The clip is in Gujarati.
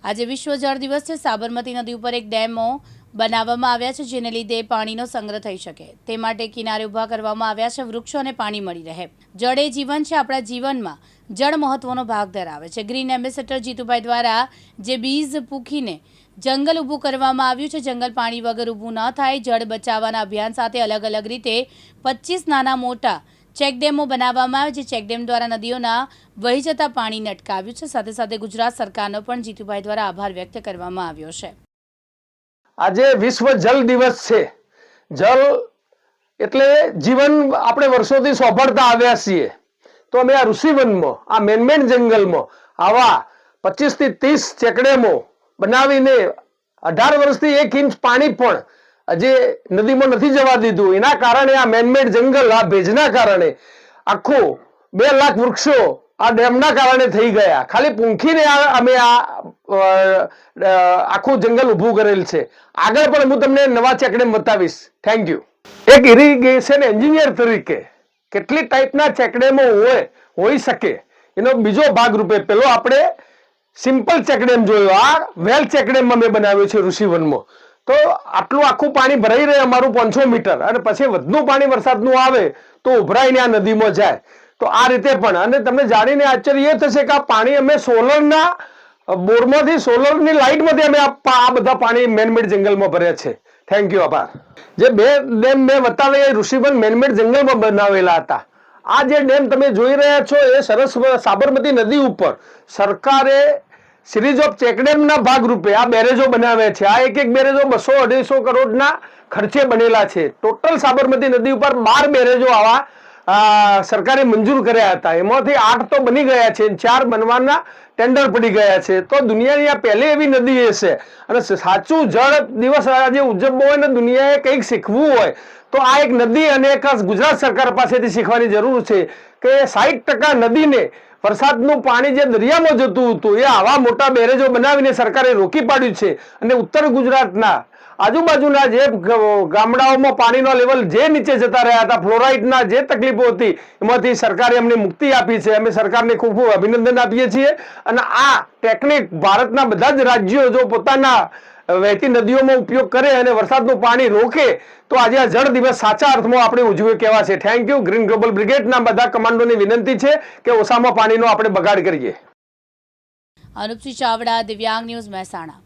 આજે વિશ્વ જળ દિવસ છે। સાબરમતી નદી ઉપર એક ડેમો બનાવવામાં આવ્યા છે, જેને લીધે પાણીનો સંગ્રહ થઈ શકે તે માટે કિનારે ઊભા કરવામાં આવ્યા છે। વૃક્ષો અને પાણી મળી રહે। જળ એ જીવન છે। આપણા જીવનમાં જળ મહત્વનો ભાગ ધરાવે છે। ગ્રીન એમ્બેસેડર જીતુભાઈ દ્વારા જે બીજ પૂખીને જંગલ ઊભું કરવામાં આવ્યું છે, જંગલ પાણી વગર ઊભું ન થાય। જળ બચાવવાના અભિયાન સાથે અલગ અલગ રીતે 25 નાના મોટા ચેકડેમો બનાવવામાં આવે, જે ચેકડેમ દ્વારા નદીઓના વહી જતા પાણીને અટકાવ્યું છે। સાથે સાથે ગુજરાત સરકારનો પણ જીતુભાઈ દ્વારા આભાર વ્યક્ત કરવામાં આવ્યો છે। આજે વિશ્વ જલ દિવસ છે। જલ એટલે જીવન આપણે વર્ષોથી સોંપડતા આવ્યા છીએ, તો અમે આ ઋષિવનમાં, આ મેનમેડ જંગલમાં આવા 25 થી 30 ચેકડેમો બનાવીને 18 વર્ષથી 1 ઇંચ પાણી પણ આજે નદીમાં નથી જવા દીધું। એના કારણે આ મેનમેડ જંગલ, આ ભેજના કારણે આખું 2 લાખ વૃક્ષો આ ડેમના કારણે થઈ ગયા। ખાલી પૂંખીને અમે આખું જંગલ ઊભું કરેલ છે। આગળ પણ હું તમને નવા ચેકડેમ બતાવીશ। Thank you. એક ઇરિગેશન એન્જિનિયર તરીકે કેટલી ટાઈપના ચેકડેમો હોઈ શકે એનો બીજો ભાગ રૂપે પેલો આપણે સિમ્પલ ચેકડેમ જોયો, આ વેલ ચેકડેમ અમે બનાવ્યો છે ઋષિવનમાં। તો આટલું આખું પાણી ભરાઈ રહે અમારું 500 મીટર, અને પછી વધુ પાણી વરસાદનું આવે તો ઉભરાઈને આ નદીમાં જાય। તો આ રીતે પણ, અને તમને જાણીને આશ્ચર્ય એ થશે કે આ પાણી અમે સોલરના બોરમાંથી, સોલરની લાઇટમાંથી અમે આ બધા પાણી મેનમેડ જંગલમાં ભર્યા છે। થેન્ક યુ, આભાર। જે 2 ડેમ મેં બતાવ્યા એ ઋષિવન મેનમેડ જંગલમાં બનાવેલા હતા। આ જે ડેમ તમે જોઈ રહ્યા છો એ સાબરમતી નદી ઉપર સરકારે સિરીઝ ઓફ ચેકડેમના ભાગરૂપે આ બેરેજો બનાવ્યા છે। આ એક બેરેજો 200-250 કરોડના ખર્ચે બનેલા છે। ટોટલ સાબરમતી નદી ઉપર 12 બેરેજો આવા સરકારે મંજૂર કર્યા હતા। એમાંથી 8 તો બની ગયા છે, 4 બનવાના ટેન્ડર પડી ગયા છે। તો દુનિયાની આ પહેલી એવી નદી એ છે। અને સાચું જળ દિવસ આજે ઉજવવો હોય ને દુનિયાએ કંઈક શીખવું હોય તો આ એક નદી અને એક ગુજરાત સરકાર પાસેથી શીખવાની જરૂર છે કે 60% નદીને વરસાદનું પાણી જે દરિયામાં જતું હતું એ આવા મોટા બેરેજો બનાવીને સરકારે રોકી પાડ્યું છે। અને ઉત્તર ગુજરાતના આજુબાજુના જે ગામડાઓમાં પાણીનો લેવલ જે નીચે જતા રહ્યા હતા, ફ્લોરાઇડના જે તકલીફો હતી, એમાંથી સરકારે અમને મુક્તિ આપી છે। અમે સરકારને ખૂબ ખૂબ અભિનંદન આપીએ છીએ। અને આ ટેકનિક ભારતના બધા જ રાજ્યો જો પોતાના વહેતી નદીઓમાં ઉપયોગ કરે અને વરસાદનું પાણી રોકે તો આજે આ જળ દિવસ સાચા અર્થમાં આપણે ઉજવી કેવા છે। Thank you. ગ્રીન ગ્લોબલ બ્રિગેડના બધા કમાન્ડોની વિનંતી છે કે ઓછામાં પાણીનો આપણે બગાડ કરીએ। અનુપસિંહ ચાવડા, દિવ્યાંગ ન્યૂઝ, મહેસાણા।